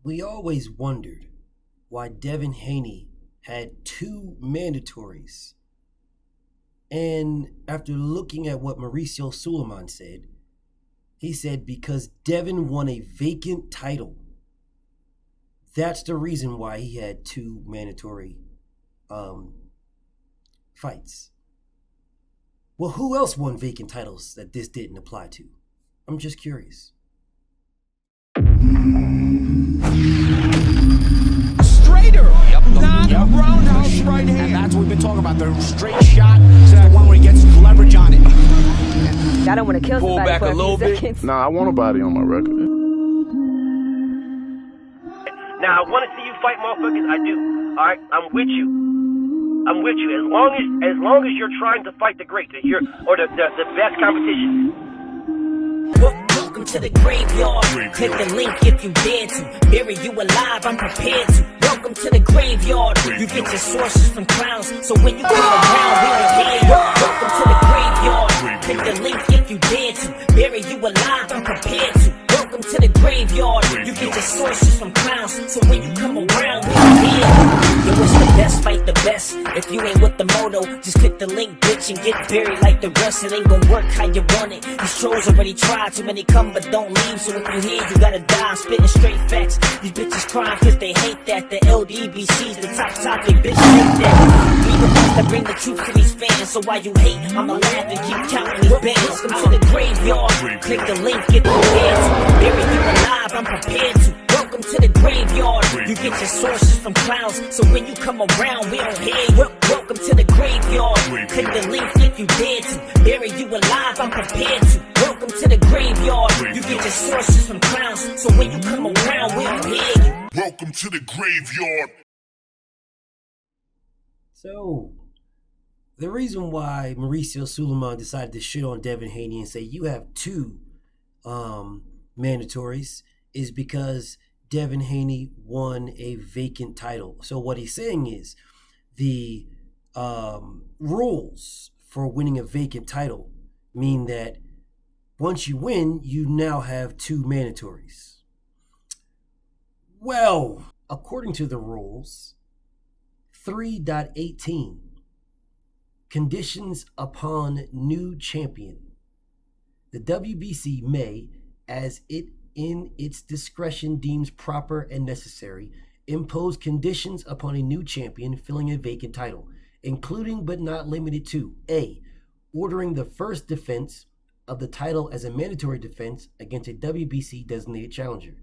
We always wondered why Devin Haney had two mandatories. And after looking at what Mauricio Suleiman said, he said because Devin won a vacant title. That's the reason why he had two mandatory fights. Well, who else won vacant titles that this didn't apply to? I'm just curious. Straighter, not Yep. roundhouse right hand. And that's what we've been talking about. The straight shot is the one where he gets leverage on it. I don't want to kill Pull somebody back for a little few bit. seconds. Nah, I want a body on my record. Now, I want to see you fight motherfuckers. I do. All right, I'm with you. I'm with you. As long as you're trying to fight the great, the best competition. Welcome to the graveyard. Click the link if you dare to. Bury you alive, I'm prepared to. Welcome to the graveyard. You get your sources from clowns, so when you come around, we don't hear you. Welcome to the graveyard. Click the link if you dare to. Bury you alive, I'm prepared to. Welcome to the graveyard. You get your sources from clowns, so when you come around, we don't hear you. Yo, it's the best, fight the best. If you ain't with the moto, just click the link, bitch, and get buried like the rest. It ain't gonna work how you want it. These trolls already tried, too many come but don't leave. So if you hear, you gotta die. I'm spitting straight facts. These bitches crying cause they hate that. The LDBC's the top topic, bitch, hate that. We the ones that bring the truth to these fans. So while you hate, I'ma laugh and keep counting these bands. Welcome to the graveyard. Click the link, get the dance. Bury you alive, I'm prepared to. Welcome to the graveyard. You get your sources from clowns, so when you come around, we don't hear you. Welcome to the graveyard. Click the link if you dare to. Bury you alive, I'm prepared to. Welcome to the graveyard. You get your sources from clowns, so when you come around, we don't hear you. Welcome to the graveyard. So, the reason why Mauricio Suleiman decided to shit on Devin Haney and say you have two mandatories is because Devin Haney won a vacant title. So what he's saying is the rules for winning a vacant title mean that once you win, you now have two mandatories. Well, according to the rules, 3.18, conditions upon new champion. The WBC may, as it in its discretion deems proper and necessary, impose conditions upon a new champion filling a vacant title, including but not limited to A, ordering the first defense of the title as a mandatory defense against a WBC designated challenger,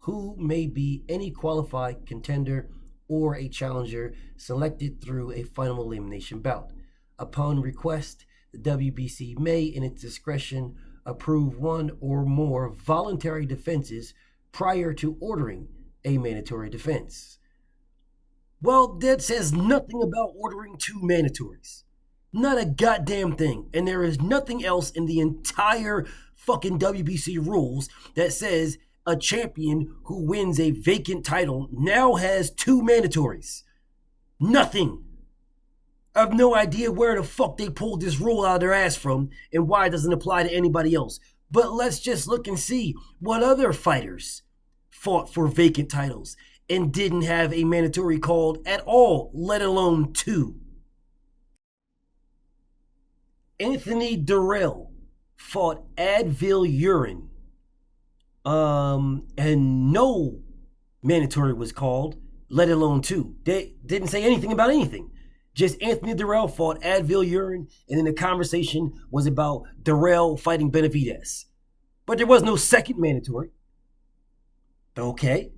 who may be any qualified contender or a challenger selected through a final elimination bout. Upon request, the WBC may, in its discretion, approve one or more voluntary defenses prior to ordering a mandatory defense. Well, that says nothing about ordering two mandatories. Not a goddamn thing. And there is nothing else in the entire fucking WBC rules that says a champion who wins a vacant title now has two mandatories. Nothing. I have no idea where the fuck they pulled this rule out of their ass from and why it doesn't apply to anybody else. But let's just look and see what other fighters fought for vacant titles and didn't have a mandatory called at all, let alone two. Anthony Durrell fought Advil Urine, and no mandatory was called, let alone two. They didn't say anything about anything. Just Anthony Durrell fought Advil Urine, and then the conversation was about Durrell fighting Benavidez. But there was no second mandatory. Okay.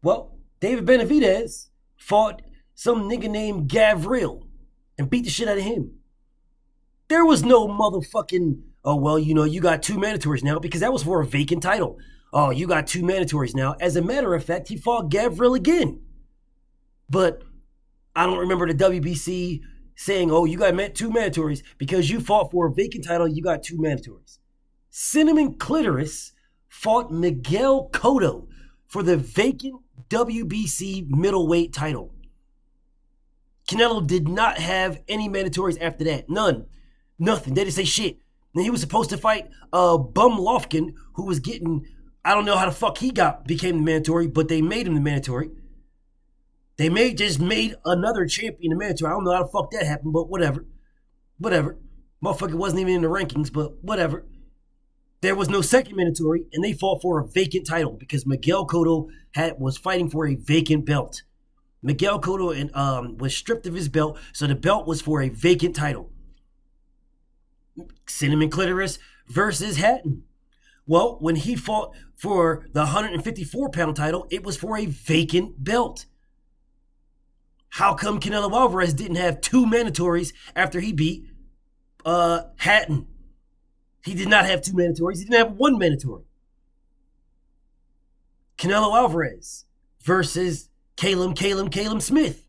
Well, David Benavidez fought some nigga named Gavril and beat the shit out of him. There was no motherfucking, oh, well, you got two mandatories now, because that was for a vacant title. Oh, you got two mandatories now. As a matter of fact, he fought Gavril again. But I don't remember the WBC saying, oh, you got two mandatories because you fought for a vacant title, you got two mandatories. Cinnamon Clitoris fought Miguel Cotto for the vacant WBC middleweight title. Canelo did not have any mandatories after that. None. Nothing. They didn't say shit. And he was supposed to fight Bum Lofkin, who was getting I don't know how the fuck he became the mandatory, but they made him the mandatory. They just made another champion the mandatory. I don't know how the fuck that happened, but whatever. Motherfucker wasn't even in the rankings, but whatever. There was no second mandatory, and they fought for a vacant title because Miguel Cotto was fighting for a vacant belt. Miguel Cotto was stripped of his belt, so the belt was for a vacant title. Cinnamon Clitoris versus Hatton. Well, when he fought for the 154-pound title, it was for a vacant belt. How come Canelo Alvarez didn't have 2 mandatories after he beat Hatton? He did not have 2 mandatories. He didn't have 1 mandatory. Canelo Alvarez versus Caleb Smith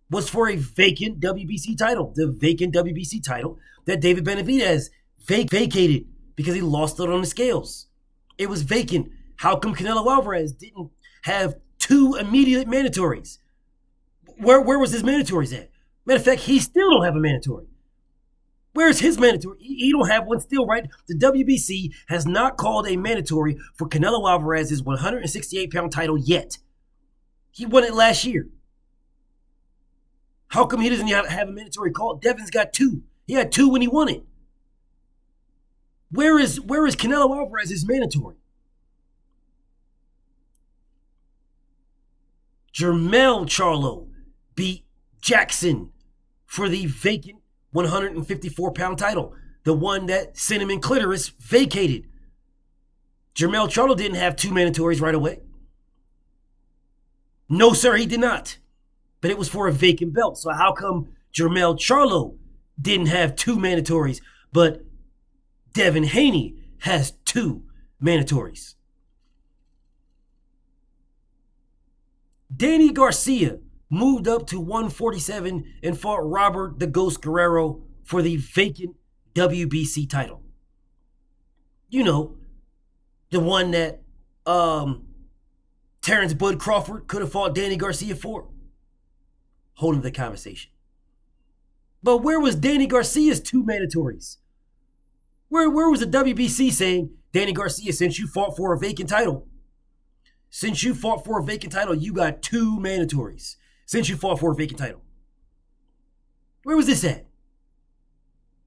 was for a vacant WBC title. The vacant WBC title that David Benavidez vacated because he lost it on the scales. It was vacant. How come Canelo Alvarez didn't have 2 immediate mandatories? Where was his mandatories at? Matter of fact, he still don't have a mandatory. Where's his mandatory? He don't have one still, right? The WBC has not called a mandatory for Canelo Alvarez's 168-pound title yet. He won it last year. How come he doesn't have a mandatory call? Devin's got 2. He had 2 when he won it. Where is Canelo Alvarez's mandatory? Jermell Charlo beat Jackson for the vacant 154-pound title, the one that Cinnamon Clitoris vacated. Jermell Charlo didn't have 2 mandatories right away. No, sir, he did not. But it was for a vacant belt. So how come Jermell Charlo didn't have 2 mandatories, but Devin Haney has 2 mandatories? Danny Garcia moved up to 147 and fought Robert the Ghost Guerrero for the vacant WBC title. You know, the one that Terrence Bud Crawford could have fought Danny Garcia for. Holding the conversation. But where was Danny Garcia's 2 mandatories? Where was the WBC saying, Danny Garcia, since you fought for a vacant title, you got 2 mandatories. Since you fought for a vacant title. Where was this at?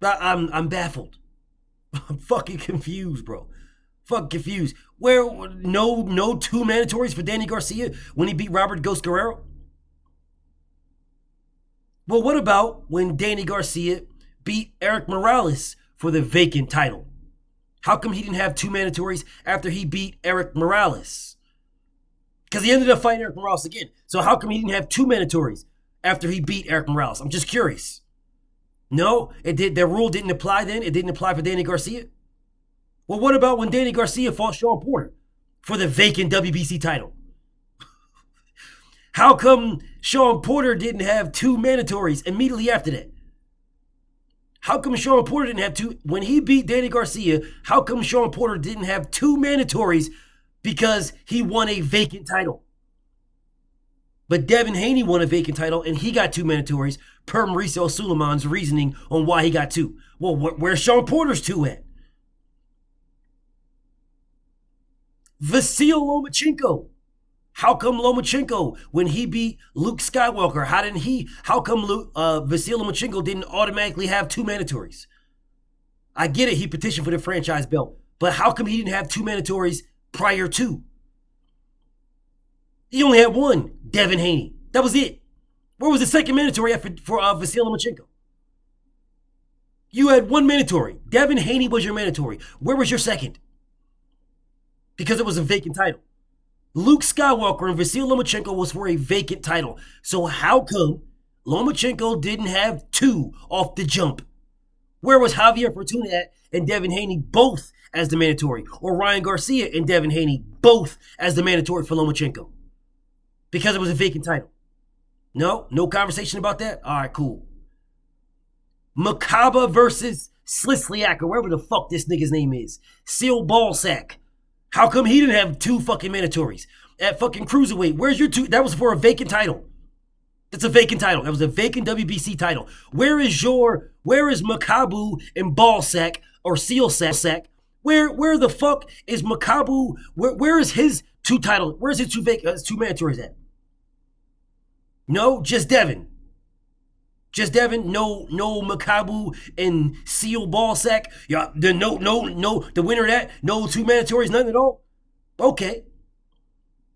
I'm baffled. I'm fucking confused, bro. Fucking confused. Where no 2 mandatories for Danny Garcia when he beat Robert Ghost Guerrero? Well, what about when Danny Garcia beat Erik Morales for the vacant title? How come he didn't have 2 mandatories after he beat Erik Morales? Because he ended up fighting Erik Morales again. So how come he didn't have 2 mandatories after he beat Erik Morales? I'm just curious. No, their rule didn't apply then? It didn't apply for Danny Garcia? Well, what about when Danny Garcia fought Sean Porter for the vacant WBC title? How come Sean Porter didn't have 2 mandatories immediately after that? How come Sean Porter didn't have 2? When he beat Danny Garcia, how come Sean Porter didn't have 2 mandatories? Because he won a vacant title. But Devin Haney won a vacant title, and he got 2 mandatories per Mauricio Suleiman's reasoning on why he got 2. Well, where's Sean Porter's 2 at? Vasil Lomachenko. How come Lomachenko, when he beat Luke Skywalker, how come Vasil Lomachenko didn't automatically have 2 mandatories? I get it, he petitioned for the franchise belt, but how come he didn't have 2 mandatories prior to? He only had 1, Devin Haney. That was it. Where was the second mandatory for Vasil Lomachenko? You had 1 mandatory. Devin Haney was your mandatory. Where was your second? Because it was a vacant title. Luke Skywalker and Vasil Lomachenko was for a vacant title. So how come Lomachenko didn't have 2 off the jump? Where was Javier Fortuna at and Devin Haney both as the mandatory? Or Ryan Garcia and Devin Haney both as the mandatory for Lomachenko? Because it was a vacant title. No conversation about that? All right, cool. Makaba versus Slisliak, or wherever the fuck this nigga's name is. Seal Ballsack. How come he didn't have 2 fucking mandatories at fucking cruiserweight? Where's your 2? That was for a vacant title. That's a vacant title. That was a vacant WBC title. Where is Makabu and Ballsack or Seal Sack? Where the fuck is Makabu? Where is his two titles? Where's his two mandatories at? No, just Devin. Just Devin. No Makabu and Seal Ballsack. Yeah, the the winner of that. No two mandatories, none at all. Okay.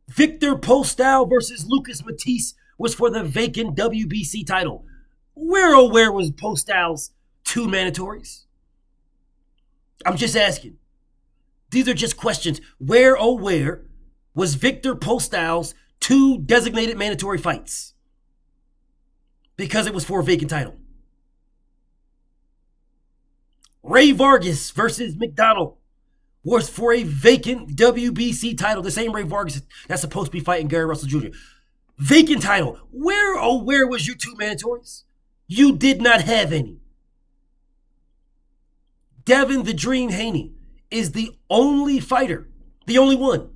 Victor Postol versus Lucas Matisse was for the vacant WBC title. Where was Postol's two mandatories? I'm just asking. These are just questions. Where was Victor Postol's two designated mandatory fights? Because it was for a vacant title. Ray Vargas versus McDonald was for a vacant WBC title. The same Ray Vargas that's supposed to be fighting Gary Russell Jr. Vacant title. Where was your two mandatories? You did not have any. Devin the Dream Haney is the only fighter, the only one,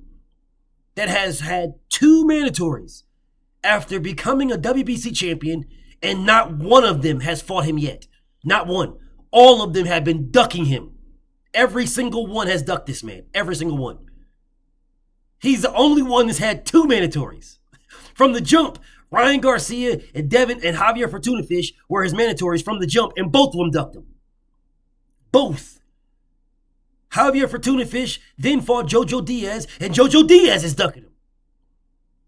that has had two mandatories after becoming a WBC champion, and not one of them has fought him yet. Not one. All of them have been ducking him. Every single one has ducked this man. Every single one. He's the only one that's had two mandatories. From the jump, Ryan Garcia and Devin and Javier Fortuna Fish were his mandatories from the jump, and both of them ducked him. Both. Javier Fortuna Fish then fought Jojo Diaz, and Jojo Diaz is ducking him.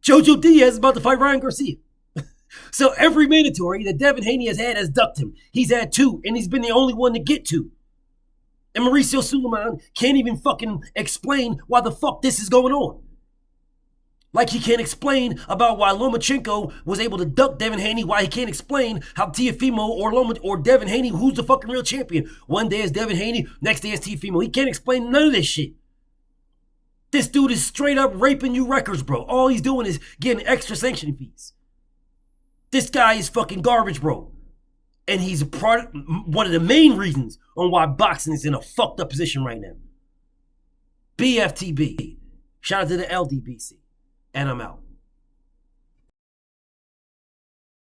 Jojo Diaz is about to fight Ryan Garcia. So every mandatory that Devin Haney has ducked him. He's had two, and he's been the only one to get two. And Mauricio Suleiman can't even fucking explain why the fuck this is going on. Like he can't explain about why Lomachenko was able to duck Devin Haney, why he can't explain how Teofimo or Devin Haney, who's the fucking real champion. One day is Devin Haney, next day is Teofimo. He can't explain none of this shit. This dude is straight up raping you records, bro. All he's doing is getting extra sanctioning fees. This guy is fucking garbage, bro. And he's one of the main reasons on why boxing is in a fucked up position right now. BFTB. Shout out to the LDBC. And I'm out.